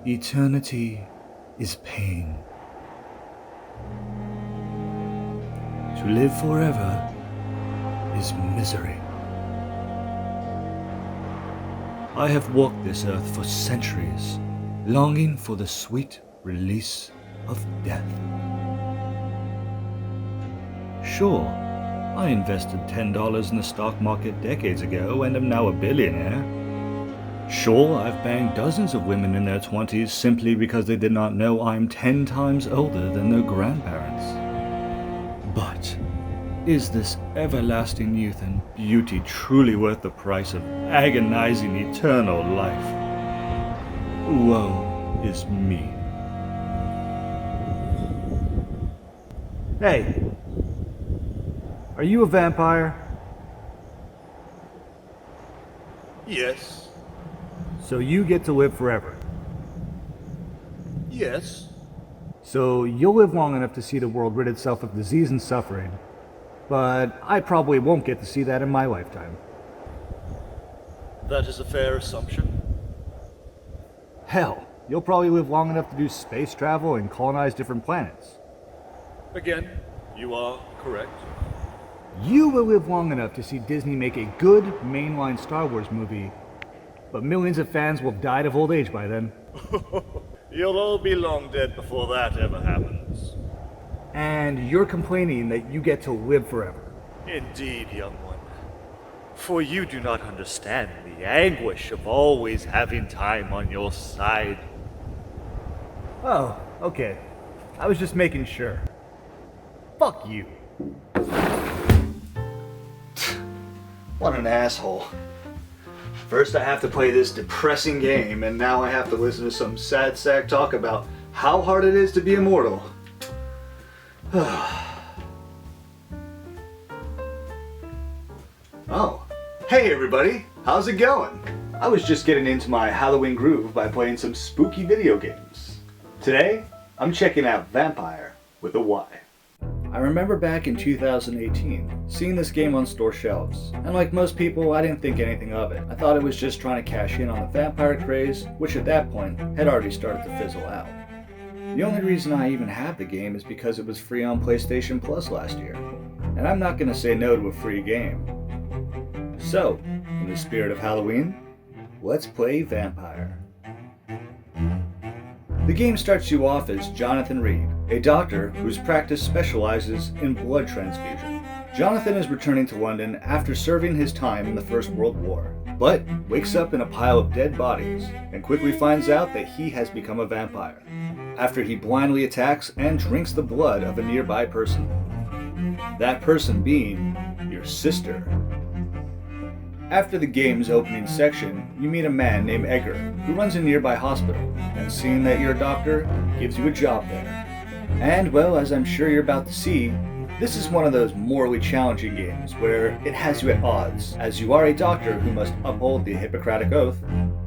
Eternity is pain. To live forever is misery. I have walked this earth for centuries, longing for the sweet release of death. Sure, I invested $10 in the stock market decades ago and am now a billionaire. Sure, I've banged dozens of women in their 20s simply because they did not know I'm 10 times older than their grandparents. But is this everlasting youth and beauty truly worth the price of agonizing eternal life? Woe is me. Hey, are you a vampire? Yes. So you get to live forever. Yes. So you'll live long enough to see the world rid itself of disease and suffering. But I probably won't get to see that in my lifetime. That is a fair assumption. Hell, you'll probably live long enough to do space travel and colonize different planets. Again, you are correct. You will live long enough to see Disney make a good mainline Star Wars movie, but millions of fans will have died of old age by then. You'll all be long dead before that ever happens. And you're complaining that you get to live forever. Indeed, young one. For you do not understand the anguish of always having time on your side. Oh, okay. I was just making sure. Fuck you. What an asshole. First I have to play this depressing game, and now I have to listen to some sad sack talk about how hard it is to be immortal. Oh, hey everybody, how's it going? I was just getting into my Halloween groove by playing some spooky video games. Today, I'm checking out Vampyr with a Y. I remember back in 2018, seeing this game on store shelves, and like most people, I didn't think anything of it. I thought it was just trying to cash in on the vampire craze, which at that point had already started to fizzle out. The only reason I even have the game is because it was free on PlayStation Plus last year, and I'm not going to say no to a free game. So, in the spirit of Halloween, let's play Vampyr. The game starts you off as Jonathan Reed, a doctor whose practice specializes in blood transfusion. Jonathan is returning to London after serving his time in the First World War, but wakes up in a pile of dead bodies and quickly finds out that he has become a vampire, after he blindly attacks and drinks the blood of a nearby person. That person being your sister. After the game's opening section, you meet a man named Edgar, who runs a nearby hospital, and seeing that you're a doctor, gives you a job there. And well, as I'm sure you're about to see, this is one of those morally challenging games where it has you at odds, as you are a doctor who must uphold the Hippocratic Oath,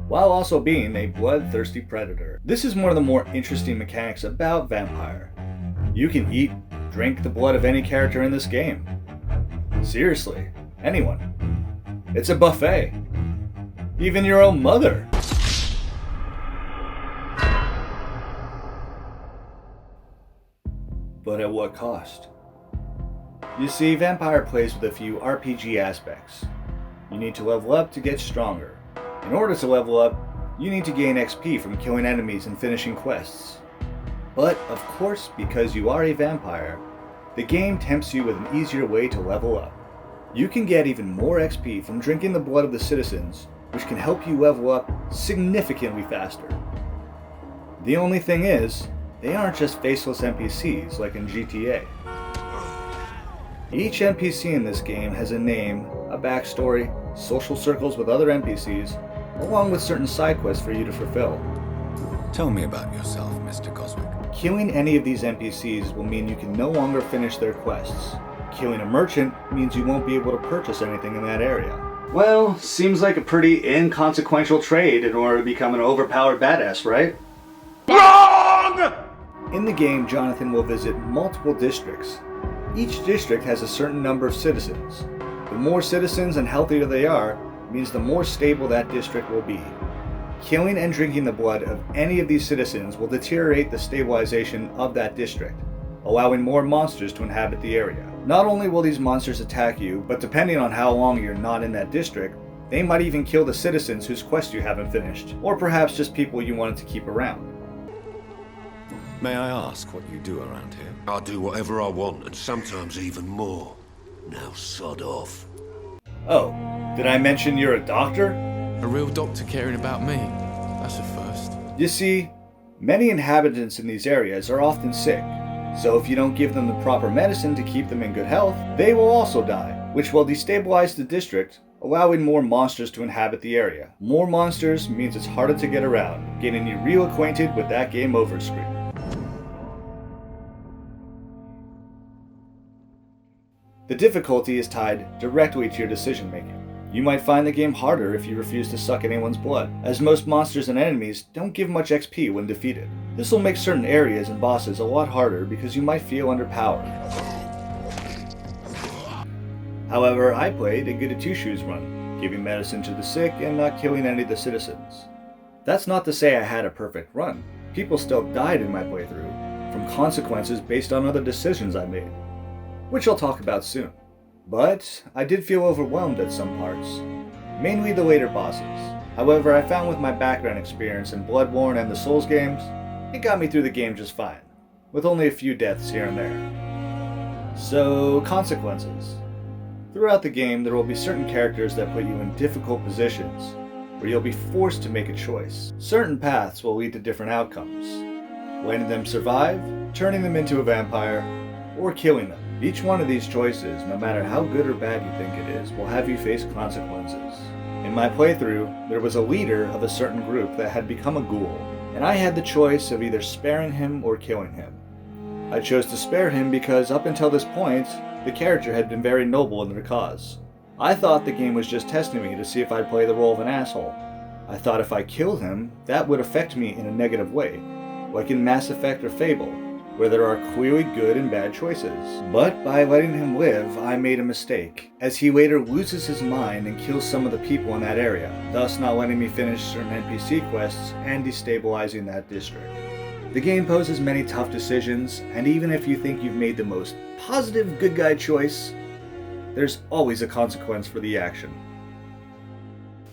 while also being a bloodthirsty predator. This is one of the more interesting mechanics about Vampyr. You can eat, drink the blood of any character in this game. Seriously, anyone. It's a buffet. Even your own mother. But at what cost? You see, Vampyr plays with a few RPG aspects. You need to level up to get stronger. In order to level up, you need to gain XP from killing enemies and finishing quests. But, of course, because you are a vampire, the game tempts you with an easier way to level up. You can get even more XP from drinking the blood of the citizens, which can help you level up significantly faster. The only thing is, they aren't just faceless NPCs like in GTA. Each NPC in this game has a name, a backstory, social circles with other NPCs, along with certain side quests for you to fulfill. Tell me about yourself, Mr. Coswick. Killing any of these NPCs will mean you can no longer finish their quests. Killing a merchant means you won't be able to purchase anything in that area. Well, seems like a pretty inconsequential trade in order to become an overpowered badass, right? WRONG! In the game, Jonathan will visit multiple districts. Each district has a certain number of citizens. The more citizens and healthier they are, means the more stable that district will be. Killing and drinking the blood of any of these citizens will deteriorate the stabilization of that district, allowing more monsters to inhabit the area. Not only will these monsters attack you, but depending on how long you're not in that district, they might even kill the citizens whose quest you haven't finished, or perhaps just people you wanted to keep around. May I ask what you do around here? I do whatever I want, and sometimes even more. Now sod off. Oh, did I mention you're a doctor? A real doctor caring about me. That's a first. You see, many inhabitants in these areas are often sick, so if you don't give them the proper medicine to keep them in good health, they will also die, which will destabilize the district, allowing more monsters to inhabit the area. More monsters means it's harder to get around, getting you reacquainted with that game over screen. The difficulty is tied directly to your decision making. You might find the game harder if you refuse to suck anyone's blood, as most monsters and enemies don't give much XP when defeated. This will make certain areas and bosses a lot harder because you might feel underpowered. However, I played a good two-shoes run, giving medicine to the sick and not killing any of the citizens. That's not to say I had a perfect run. People still died in my playthrough, from consequences based on other decisions I made, which I'll talk about soon. But I did feel overwhelmed at some parts, mainly the later bosses. However, I found with my background experience in Bloodborne and the Souls games, it got me through the game just fine, with only a few deaths here and there. So, consequences. Throughout the game, there will be certain characters that put you in difficult positions, where you'll be forced to make a choice. Certain paths will lead to different outcomes, letting them survive, turning them into a vampire, or killing them. Each one of these choices, no matter how good or bad you think it is, will have you face consequences. In my playthrough, there was a leader of a certain group that had become a ghoul, and I had the choice of either sparing him or killing him. I chose to spare him because up until this point, the character had been very noble in their cause. I thought the game was just testing me to see if I'd play the role of an asshole. I thought if I killed him, that would affect me in a negative way, like in Mass Effect or Fable, where there are clearly good and bad choices. But by letting him live, I made a mistake, as he later loses his mind and kills some of the people in that area, thus not letting me finish certain NPC quests and destabilizing that district. The game poses many tough decisions, and even if you think you've made the most positive good guy choice, there's always a consequence for the action.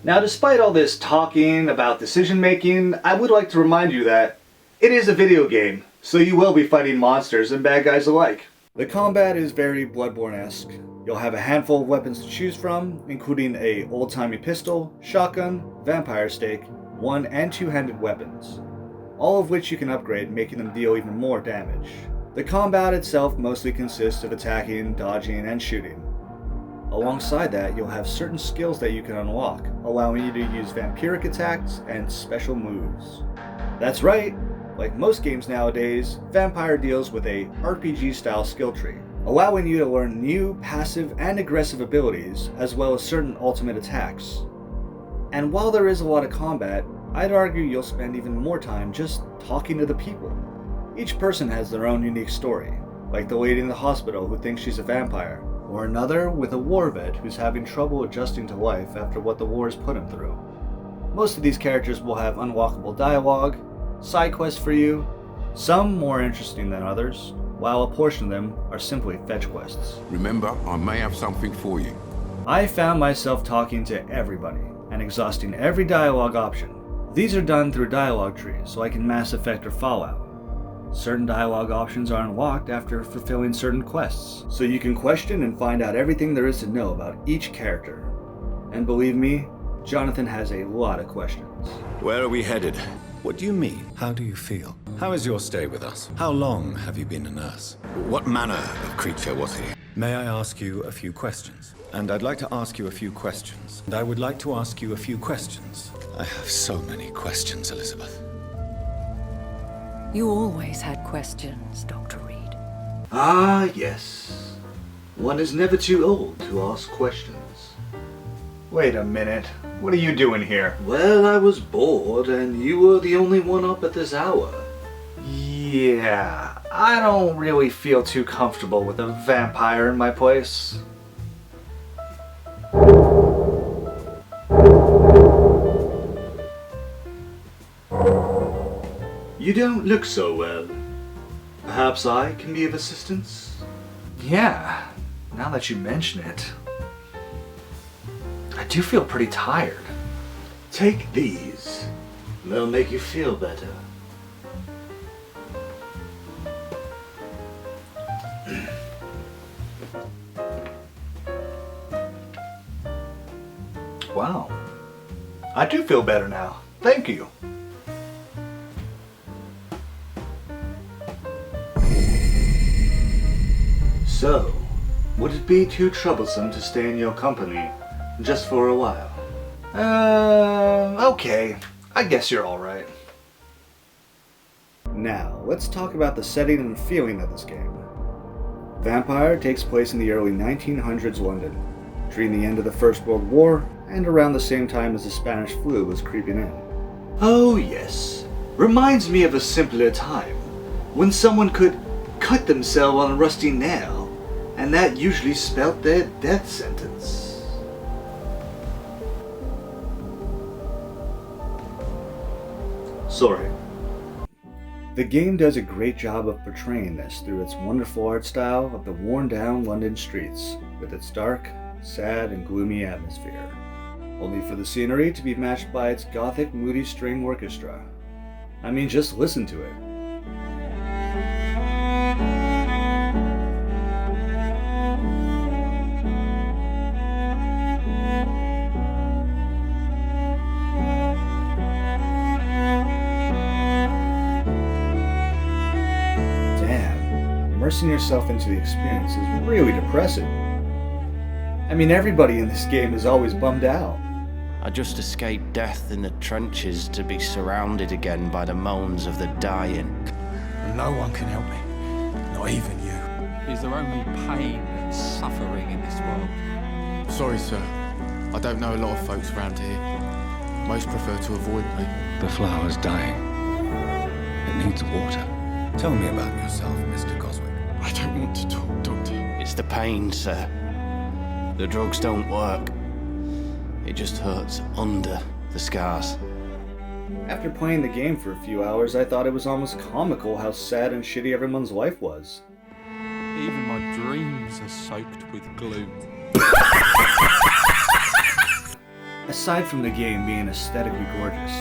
Now, despite all this talking about decision making, I would like to remind you that it is a video game, so you will be fighting monsters and bad guys alike. The combat is very Bloodborne-esque. You'll have a handful of weapons to choose from, including a old-timey pistol, shotgun, vampire stake, one- and two-handed weapons, all of which you can upgrade, making them deal even more damage. The combat itself mostly consists of attacking, dodging, and shooting. Alongside that, you'll have certain skills that you can unlock, allowing you to use vampiric attacks and special moves. That's right! Like most games nowadays, Vampyr deals with a RPG-style skill tree, allowing you to learn new, passive, and aggressive abilities, as well as certain ultimate attacks. And while there is a lot of combat, I'd argue you'll spend even more time just talking to the people. Each person has their own unique story, like the lady in the hospital who thinks she's a vampire, or another with a war vet who's having trouble adjusting to life after what the war has put him through. Most of these characters will have unlockable dialogue, side quests for you, some more interesting than others, while a portion of them are simply fetch quests. Remember, I may have something for you. I found myself talking to everybody and exhausting every dialogue option. These are done through dialogue trees, like in Mass Effect or Fallout. Certain dialogue options are unlocked after fulfilling certain quests, so you can question and find out everything there is to know about each character. And believe me, Jonathan has a lot of questions. Where are we headed? What do you mean? How do you feel? How is your stay with us? How long have you been a nurse? What manner of creature was he? May I ask you a few questions? And I'd like to ask you a few questions. And I would like to ask you a few questions. I have so many questions, Elizabeth. You always had questions, Dr. Reed. Ah, yes. One is never too old to ask questions. Wait a minute. What are you doing here? Well, I was bored, and you were the only one up at this hour. Yeah, I don't really feel too comfortable with a vampire in my place. You don't look so well. Perhaps I can be of assistance? Yeah, now that you mention it, I do feel pretty tired. Take these. They'll make you feel better. Wow. I do feel better now. Thank you. So, would it be too troublesome to stay in your company just for a while? Okay. I guess you're alright. Now, let's talk about the setting and feeling of this game. Vampyr takes place in the early 1900s London, during the end of the First World War and around the same time as the Spanish flu was creeping in. Oh yes. Reminds me of a simpler time, when someone could cut themselves on a rusty nail, and that usually spelt their death sentence. Sorry. The game does a great job of portraying this through its wonderful art style of the worn-down London streets, with its dark, sad, and gloomy atmosphere, only for the scenery to be matched by its gothic, moody string orchestra. I mean, just listen to it. Immersing yourself into the experience is really depressing. I mean, everybody in this game is always bummed out. I just escaped death in the trenches to be surrounded again by the moans of the dying. No one can help me, not even you. Is there only pain and suffering in this world? Sorry, sir. I don't know a lot of folks around here. Most prefer to avoid me. The flower's dying. It needs water. Tell me about yourself, Mr. Coswick. I don't want to talk, Doctor. It's the pain, sir. The drugs don't work. It just hurts under the scars. After playing the game for a few hours, I thought it was almost comical how sad and shitty everyone's life was. Even my dreams are soaked with gloom. Aside from the game being aesthetically gorgeous,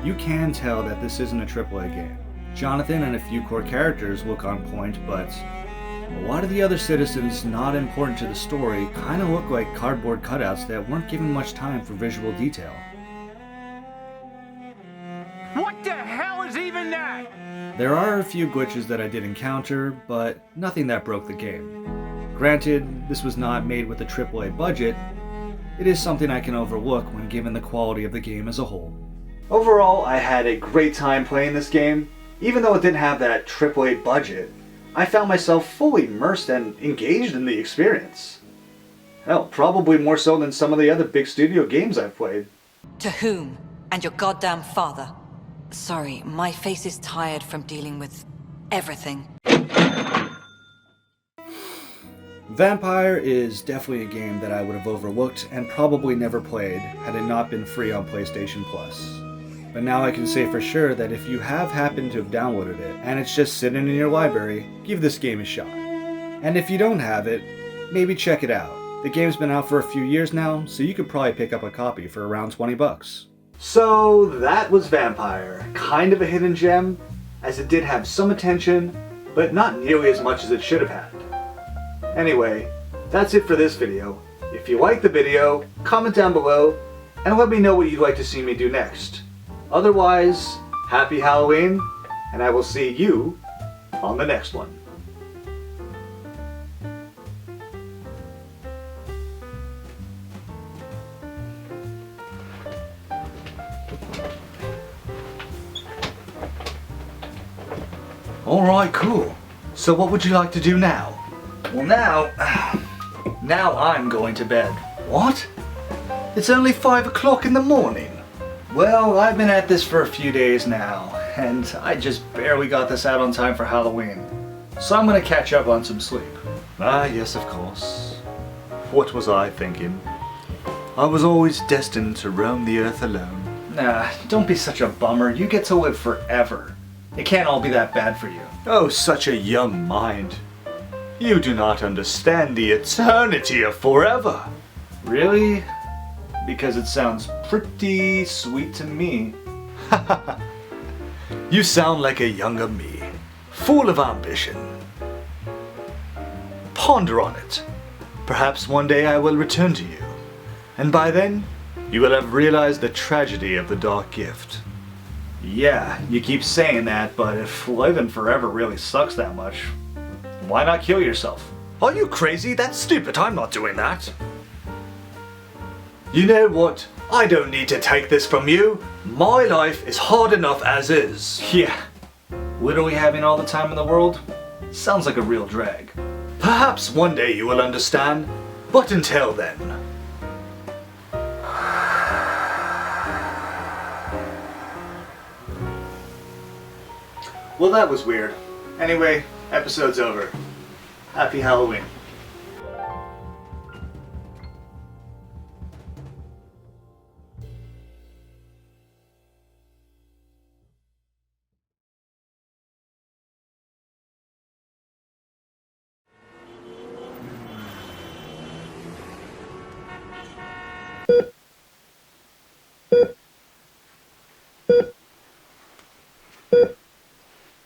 you can tell that this isn't a AAA game. Jonathan and a few core characters look on point, but a lot of the other citizens not important to the story kinda look like cardboard cutouts that weren't given much time for visual detail. What the hell is even that? There are a few glitches that I did encounter, but nothing that broke the game. Granted, this was not made with a AAA budget. It is something I can overlook when given the quality of the game as a whole. Overall, I had a great time playing this game. Even though it didn't have that AAA budget, I found myself fully immersed and engaged in the experience. Hell, probably more so than some of the other big studio games I've played. To whom? And your goddamn father. Sorry, my face is tired from dealing with everything. Vampyr is definitely a game that I would have overlooked and probably never played had it not been free on PlayStation Plus. But now I can say for sure that if you have happened to have downloaded it and it's just sitting in your library, give this game a shot. And if you don't have it, maybe check it out. The game's been out for a few years now, so you could probably pick up a copy for around 20 bucks. So that was Vampyr. Kind of a hidden gem, as it did have some attention, but not nearly as much as it should have had. Anyway, that's it for this video. If you liked the video, comment down below and let me know what you'd like to see me do next. Otherwise, happy Halloween, and I will see you on the next one. Alright, cool. So what would you like to do now? Well now I'm going to bed. What? It's only 5 o'clock in the morning. Well, I've been at this for a few days now, and I just barely got this out on time for Halloween. So I'm gonna catch up on some sleep. Ah, yes, of course. What was I thinking? I was always destined to roam the earth alone. Nah, don't be such a bummer. You get to live forever. It can't all be that bad for you. Oh, such a young mind. You do not understand the eternity of forever. Really? Because it sounds pretty sweet to me. You sound like a younger me, full of ambition. Ponder on it. Perhaps one day I will return to you, and by then, you will have realized the tragedy of the Dark Gift. Yeah, you keep saying that, but if living forever really sucks that much, why not kill yourself? Are you crazy? That's stupid. I'm not doing that. You know what? I don't need to take this from you. My life is hard enough as is. Yeah. Literally having all the time in the world sounds like a real drag. Perhaps one day you will understand, but until then. Well, that was weird. Anyway, episode's over. Happy Halloween.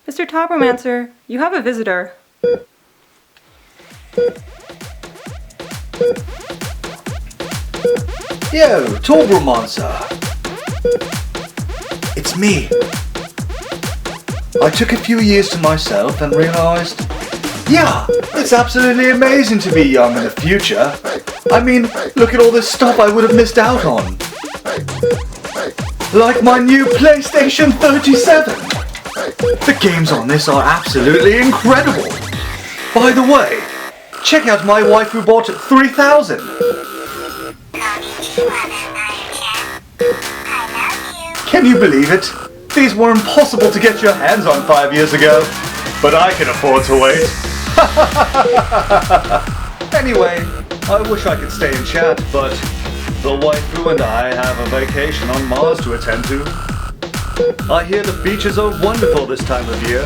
Mr. Tobromancer, you have a visitor. Yo, tobromancer. It's me. I took a few years to myself and realized, yeah, it's absolutely amazing to be young in the future. I mean, look at all this stuff I would have missed out on. Like my new PlayStation 37. The games on this are absolutely incredible. By the way, check out my wife who bought 3000. Can you believe it? These were impossible to get your hands on 5 years ago, but I can afford to wait. Anyway, I wish I could stay and chat, but the waifu and I have a vacation on Mars to attend to. I hear the beaches are wonderful this time of year.